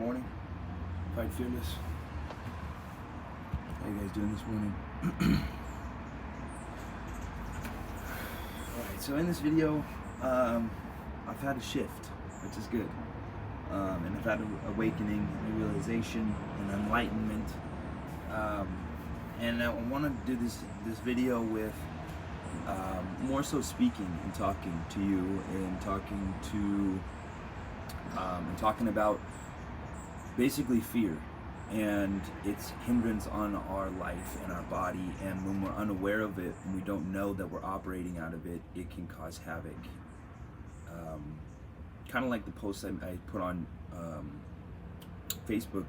morning. Quite fearless. How you guys doing this morning? Alright, so in this video, I've had a shift, which is good. And I've had an awakening, a realization, an enlightenment. And I want to do this video with more so speaking and talking to you and talking about basically fear and its hindrance on our life and our body, and when we're unaware of it and we don't know that we're operating out of it, it can cause havoc. Kind of like the post I put on Facebook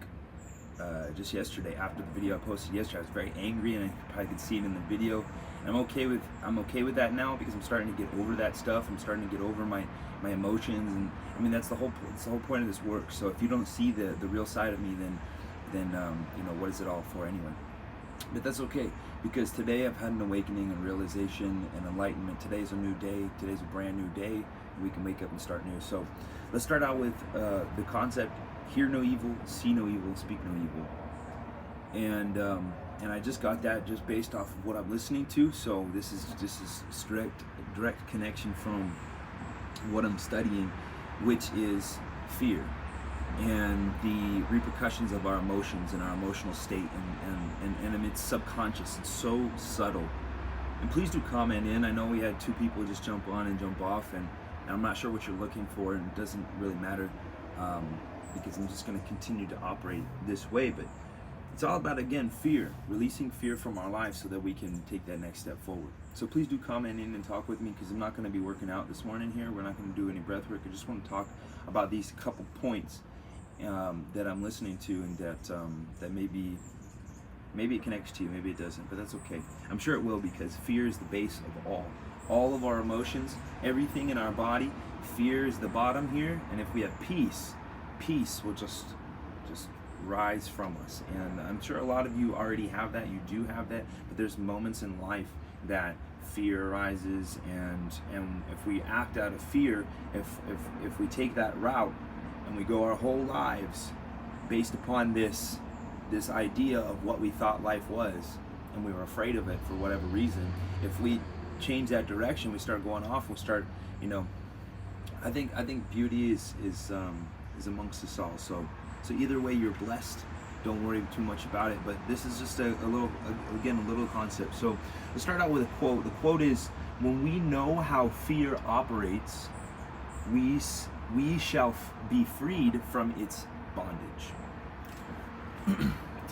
just yesterday. After the video I posted yesterday, I was very angry, and I probably could see it in the video. And I'm okay with that now, because I'm starting to get over that stuff. I'm starting to get over my emotions, and I mean that's the whole point of this work. So if you don't see the real side of me, then you know, what is it all for anyway? But that's okay, because today I've had an awakening and realization and enlightenment. Today's a new day. Today's a brand new day. We can wake up and start new. So let's start out with the concept: hear no evil, see no evil, speak no evil. And I just got that just based off of what I'm listening to. So this is direct connection from what I'm studying, which is fear and the repercussions of our emotions and our emotional state, and it's subconscious. It's so subtle. And please do comment in. I know we had 2 people just jump on and jump off, and I'm not sure what you're looking for, and it doesn't really matter, because I'm just going to continue to operate this way. But it's all about, again, fear, releasing fear from our lives so that we can take that next step forward. So please do comment in and talk with me, because I'm not going to be working out this morning here. We're not going to do any breath work. I just want to talk about these couple points that I'm listening to, and that maybe it connects to you, maybe it doesn't, but that's okay. I'm sure it will, because fear is the base of all of our emotions, everything in our body. Fear is the bottom here, and if we have peace will just rise from us. And I'm sure a lot of you already have that. You do have that, but there's moments in life that fear arises, and if we act out of fear, if we take that route and we go our whole lives based upon this idea of what we thought life was, and we were afraid of it for whatever reason, if we change that direction, we start going off, we start, you know, I think beauty is amongst us all. So either way, you're blessed. Don't worry too much about it. But this is just a little concept. So let's start out with a quote. The quote is, "When we know how fear operates, we shall be freed from its bondage."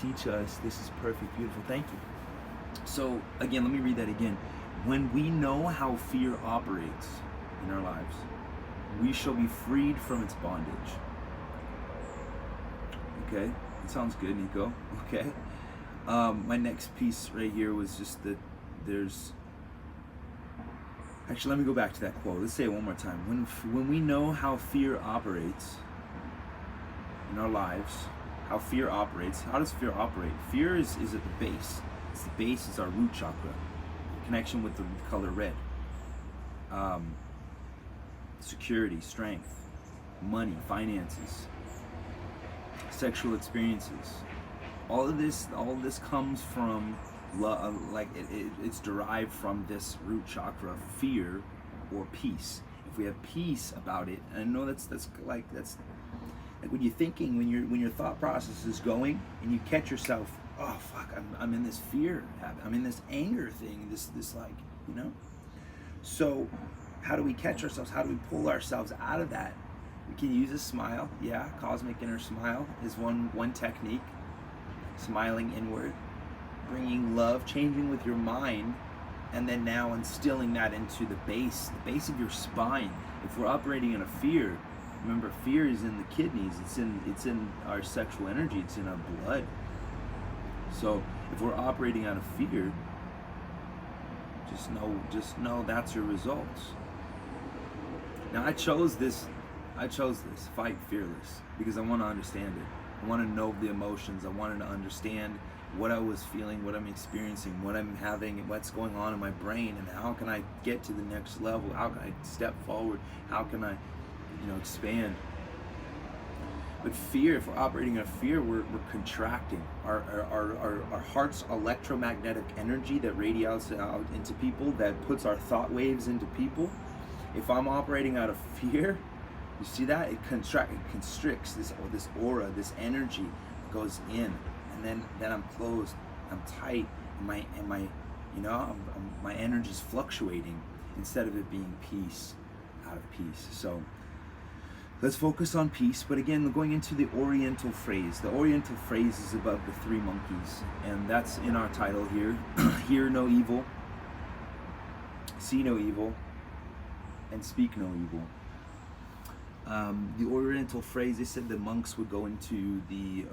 Teach us. This is perfect, beautiful. Thank you. So again, let me read that again. When we know how fear operates in our lives, we shall be freed from its bondage. Okay, it sounds good, Niko. Okay. My next piece right here was just that there's... Actually, let me go back to that quote. Let's say it one more time. When we know how fear operates in our lives, how fear operates, how does fear operate? Fear is at the base. It's the base, it's our root chakra. Connection with the color red. Security, strength, money, finances, sexual experiences. All of this comes from love. Like it's derived from this root chakra, fear or peace. If we have peace about it, and I know that's like when you're thinking, when your thought process is going, and you catch yourself, oh fuck, I'm in this fear habit, I'm in this anger thing, this like, you know. So how do we catch ourselves? How do we pull ourselves out of that? We can use a smile. Yeah, cosmic inner smile is one technique. Smiling inward, bringing love, changing with your mind, and then now instilling that into the base of your spine. If we're operating in a fear, remember, fear is in the kidneys. It's in our sexual energy. It's in our blood. So if we're operating out of fear, just know that's your results. Now I chose this, fight fearless, because I want to understand it. I want to know the emotions. I wanted to understand what I was feeling, what I'm experiencing, what I'm having, what's going on in my brain, and how can I get to the next level? How can I step forward? How can I, expand? But fear, if we're operating out of fear, we're contracting. Our heart's electromagnetic energy that radiates out into people, that puts our thought waves into people. If I'm operating out of fear, you see that? It constricts this aura, this energy goes in, and then I'm closed, I'm tight, and my energy's fluctuating instead of it being peace, out of peace. So let's focus on peace. But again, going into the Oriental phrase. The Oriental phrase is about the three monkeys, and that's in our title here. Hear no evil, see no evil, and speak no evil. The Oriental phrase, they said the monks would go into the,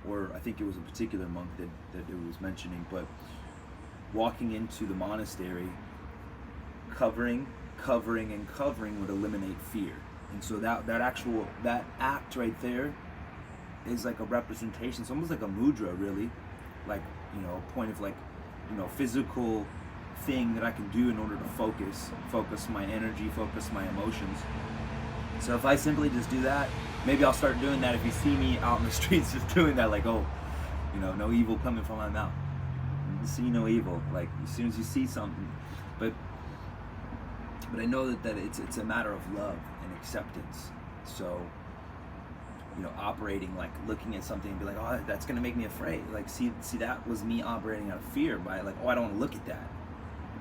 or I think it was a particular monk that it was mentioning, but walking into the monastery, covering would eliminate fear. And so that act right there is like a representation. It's almost like a mudra, really, like, a point of like, physical thing that I can do in order to focus my energy, focus my emotions. So if I simply just do that, maybe I'll start doing that. If you see me out in the streets just doing that, like, oh, no evil coming from my mouth. See no evil, like as soon as you see something. But I know that it's a matter of love and acceptance. So, operating, like looking at something and be like, oh, that's gonna make me afraid. Like, see that was me operating out of fear by like, oh, I don't want to look at that.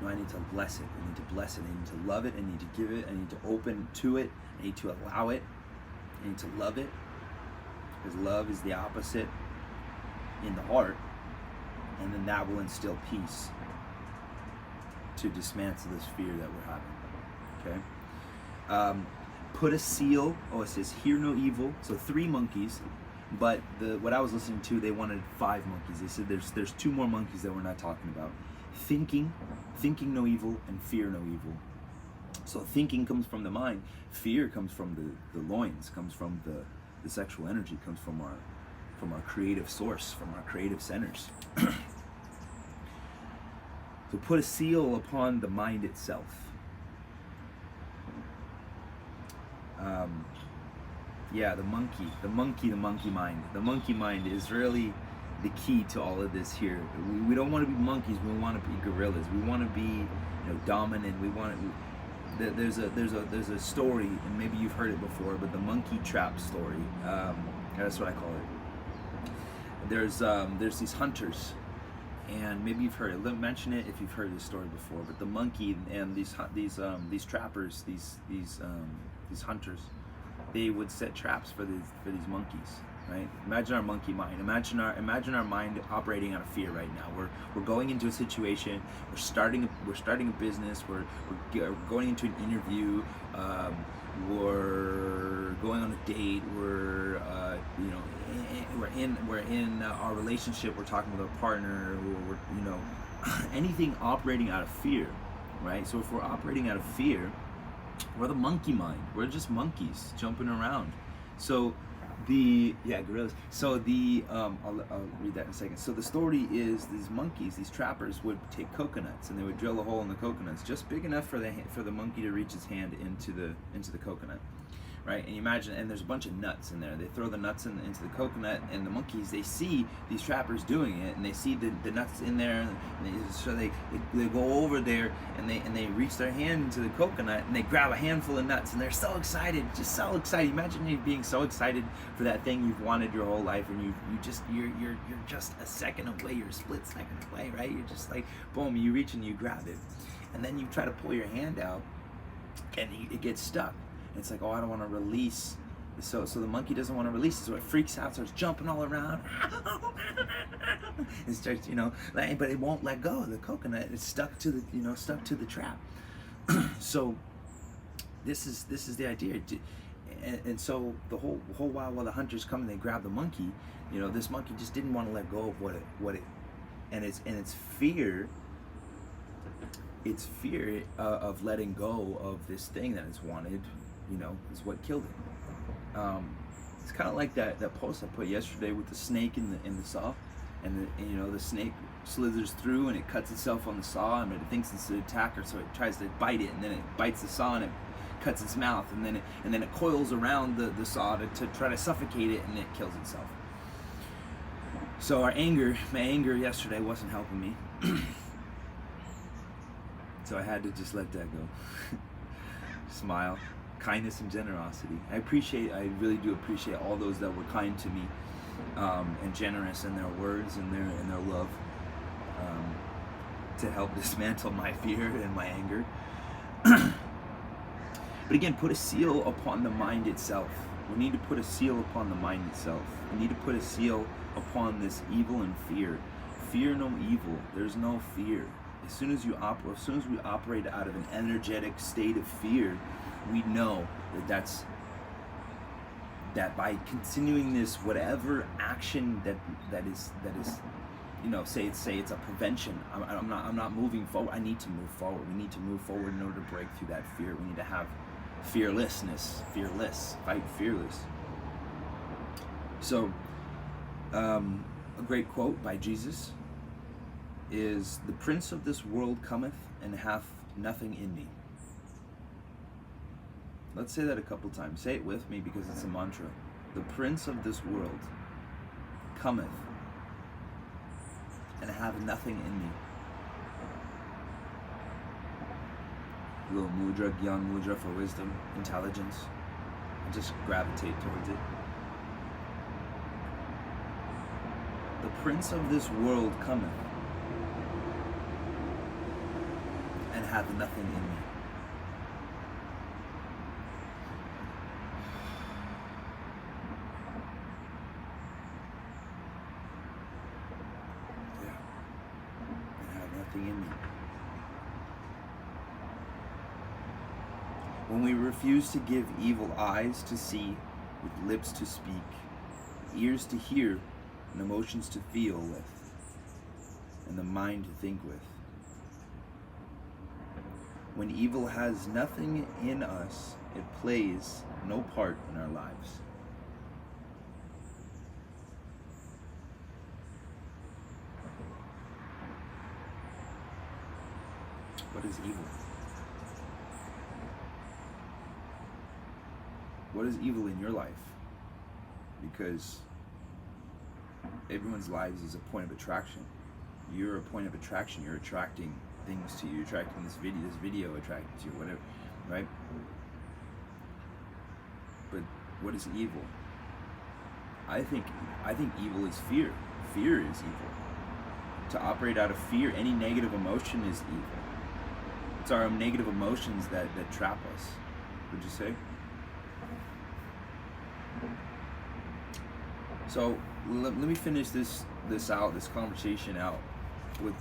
I need to bless it. I need to bless it. I need to love it. I need to give it. I need to open to it. I need to allow it. I need to love it. Because love is the opposite in the heart. And then that will instill peace to dismantle this fear that we're having. Okay? Put a seal. Oh, it says, hear no evil. So 3 monkeys. But what I was listening to, they wanted 5 monkeys. They said there's 2 more monkeys that we're not talking about. Thinking no evil, and fear no evil. So thinking comes from the mind. Fear comes from the loins, comes from the sexual energy, comes from our creative source, from our creative centers. So put a seal upon the mind itself. The monkey mind. The monkey mind is really the key to all of this here. We don't want to be monkeys. We want to be gorillas. We want to be, dominant. We want to. There's a story, and maybe you've heard it before, but the monkey trap story. That's what I call it. There's these hunters, and maybe you've heard it. Mention it if you've heard this story before. But the monkey and these trappers, these hunters, they would set traps for these monkeys. Right? Imagine our monkey mind. Imagine our mind operating out of fear right now. We're going into a situation. We're starting a business. We're going into an interview. We're going on a date. We're in our relationship. We're talking with our partner. We're anything operating out of fear, right? So if we're operating out of fear, we're the monkey mind. We're just monkeys jumping around. So gorillas. So I'll read that in a second. So the story is these monkeys, these trappers, would take coconuts and they would drill a hole in the coconuts just big enough for the monkey to reach his hand into the coconut, right? And you imagine, and there's a bunch of nuts in there. They throw the nuts into the coconut, and the monkeys, they see these trappers doing it, and they see the nuts in there, so they go over there and they reach their hand into the coconut and they grab a handful of nuts, and they're so excited, just so excited. Imagine you being so excited for that thing you've wanted your whole life, and you're just a second away, you're a split second away, right? You're just like, boom, you reach and you grab it, and then you try to pull your hand out, and it gets stuck. It's like, oh, I don't want to release. So the monkey doesn't want to release it, so it freaks out, starts jumping all around. It starts, but it won't let go of the coconut. It's stuck to the trap. So this is the idea. And so the whole while the hunters come and they grab the monkey, this monkey just didn't want to let go of what it, and it's fear. It's fear of letting go of this thing that it's wanted. Is what killed it. It's kind of like that post I put yesterday with the snake in the saw, and the snake slithers through and it cuts itself on the saw, and it thinks it's the attacker, so it tries to bite it, and then it bites the saw and it cuts its mouth, and then it coils around the saw to try to suffocate it, and it kills itself. So my anger yesterday wasn't helping me. So I had to just let that go. Smile, kindness and generosity. I really do appreciate all those that were kind to me, and generous in their words and their love, to help dismantle my fear and my anger. But again, put a seal upon the mind itself. We need to put a seal upon the mind itself. We need to put a seal upon this evil and fear. Fear no evil. There's no fear. As soon as we operate out of an energetic state of fear, we know that by continuing this whatever action that is say it's a prevention. I'm not moving forward. I need to move forward. We need to move forward in order to break through that fear. We need to have fearlessness. Fight fearless. So a great quote by Jesus is, "The prince of this world cometh and hath nothing in me." Let's say that a couple times. Say it with me because it's a mantra. The prince of this world cometh and have nothing in me. A little mudra, gyan mudra for wisdom, intelligence. And just gravitate towards it. The prince of this world cometh and hath nothing in me. In me. When we refuse to give evil eyes to see, with lips to speak, ears to hear, and emotions to feel with, and the mind to think with. When evil has nothing in us, it plays no part in our lives. What is evil? What is evil in your life? Because everyone's lives is a point of attraction. You're a point of attraction. You're attracting things to you. You're attracting this video attracting to you, whatever, right? But what is evil? I think evil is fear. Fear is evil. To operate out of fear, any negative emotion is evil. It's our negative emotions that trap us. Would you say? So let me finish this conversation out with.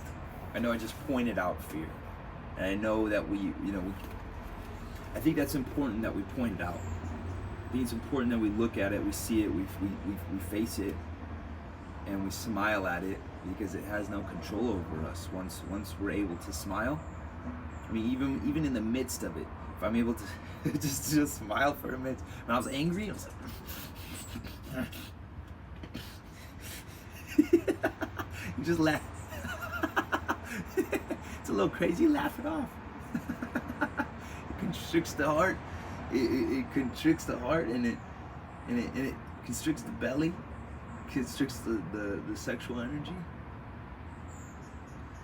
I know I just pointed out fear, and I know that I think that's important that we point it out. I think it's important that we look at it, we see it, we face it, and we smile at it, because it has no control over us. Once we're able to smile. I mean, even in the midst of it, if I'm able to just smile for a minute. When I was angry, I was like, you just laugh. It's a little crazy. Laugh it off. It constricts the heart. It constricts the heart, and it constricts the belly. Constricts the sexual energy,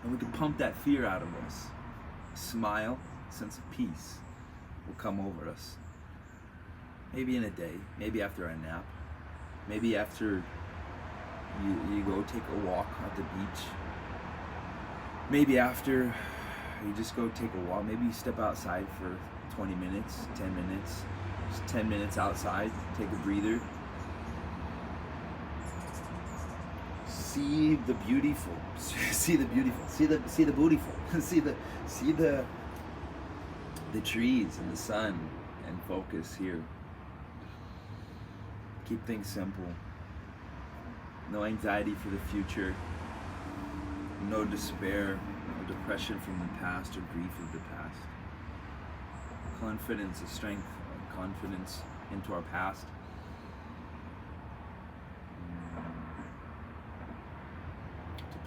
and we can pump that fear out of us. Smile, sense of peace will come over us. Maybe in a day, maybe after a nap, maybe after you go take a walk at the beach, maybe after you just go take a walk, maybe you step outside for 20 minutes, 10 minutes, just 10 minutes outside, take a breather. See the beautiful. See the beautiful. See the beautiful. see the trees and the sun, and focus here. Keep things simple. No anxiety for the future. No despair, no depression from the past or grief of the past. Confidence, a strength, confidence into our past.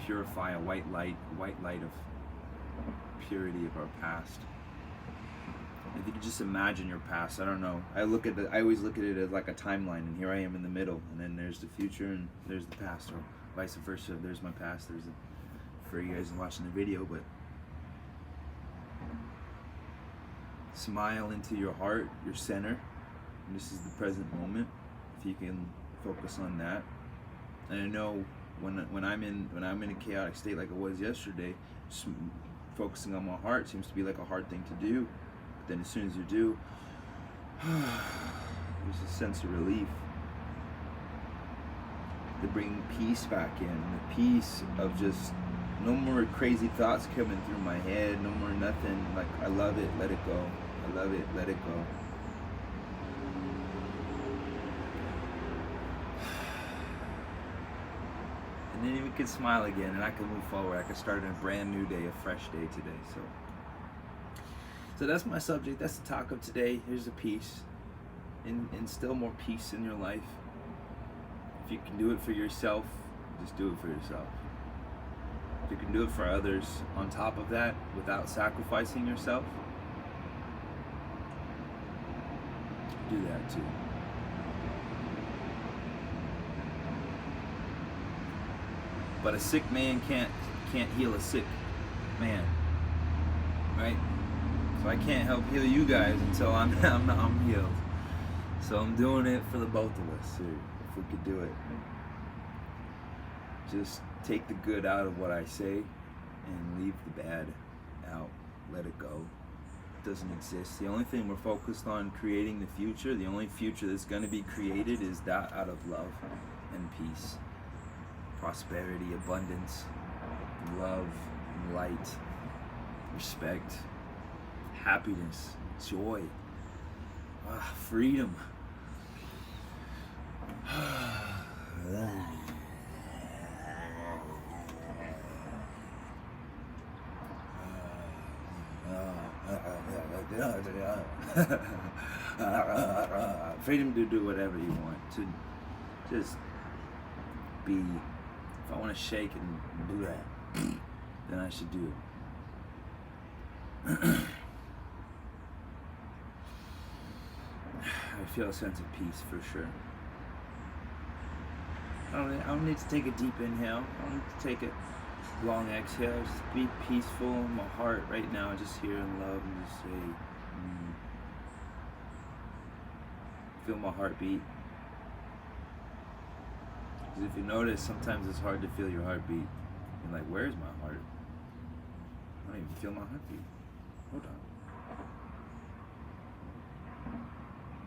Purify a white light of purity of our past. If you could just imagine your past, I don't know. I always look at it as like a timeline, and here I am in the middle, and then there's the future, and there's the past, or vice versa. There's my past. For you guys watching the video, but smile into your heart, your center. And this is the present moment. If you can focus on that, and I know when I'm in a chaotic state like I was yesterday, focusing on my heart seems to be like a hard thing to do. But then as soon as you do, there's a sense of relief. To bring peace back in, the peace of just no more crazy thoughts coming through my head, no more nothing. Like, I love it, let it go. I love it, let it go. And then we can smile again, and I can move forward. I can start a brand new day, a fresh day today. So that's my subject. That's the talk of today. Here's a piece. Instill more peace in your life. If you can do it for yourself, just do it for yourself. If you can do it for others on top of that without sacrificing yourself, do that too. But a sick man can't heal a sick man, right? So I can't help heal you guys until I'm healed. So I'm doing it for the both of us here, if we could do it. Just take the good out of what I say and leave the bad out. Let it go. It doesn't exist. The only thing we're focused on creating the future, the only future that's going to be created is that out of love and peace, prosperity, abundance, love, light, respect, happiness, joy, freedom. Freedom to do whatever you want, to just be. If I want to shake and do that, then I should do it. I feel a sense of peace for sure. I don't need to take a deep inhale. I don't need to take a long exhale. Just be peaceful in my heart right now. Just here in love and just say, feel my heartbeat. Because if you notice, sometimes it's hard to feel your heartbeat. You're like, where's my heart? I don't even feel my heartbeat. Hold on.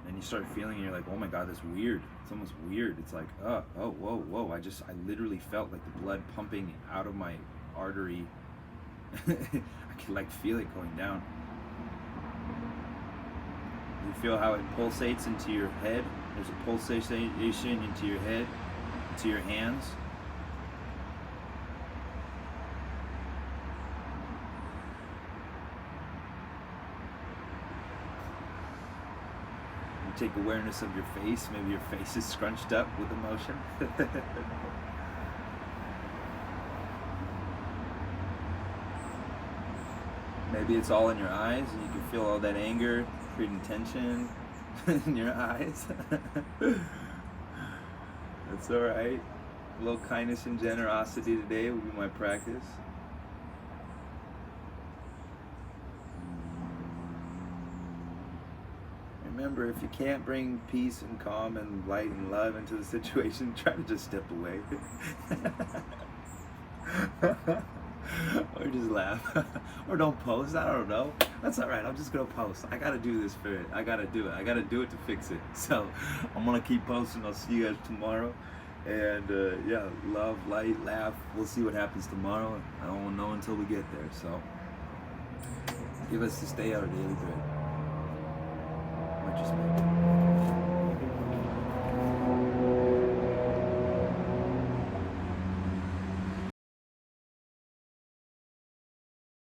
And you start feeling it, you're like, oh my God, that's weird. It's almost weird. It's like, whoa. I literally felt like the blood pumping out of my artery. I could like feel it going down. You feel how it pulsates into your head? There's a pulsation into your head, into your hands. Take awareness of your face. Maybe your face is scrunched up with emotion. Maybe it's all in your eyes and you can feel all that anger, creating tension in your eyes. That's alright. A little kindness and generosity today will be my practice. Remember, if you can't bring peace and calm and light and love into the situation, try to just step away. Or just laugh. Or don't post. I don't know. That's alright. I'm just going to post. I got to do this for it. I got to do it. I got to do it to fix it. So I'm going to keep posting. I'll see you guys tomorrow. And yeah, love, light, laugh. We'll see what happens tomorrow. I don't know until we get there. So give us this day our daily bread. Just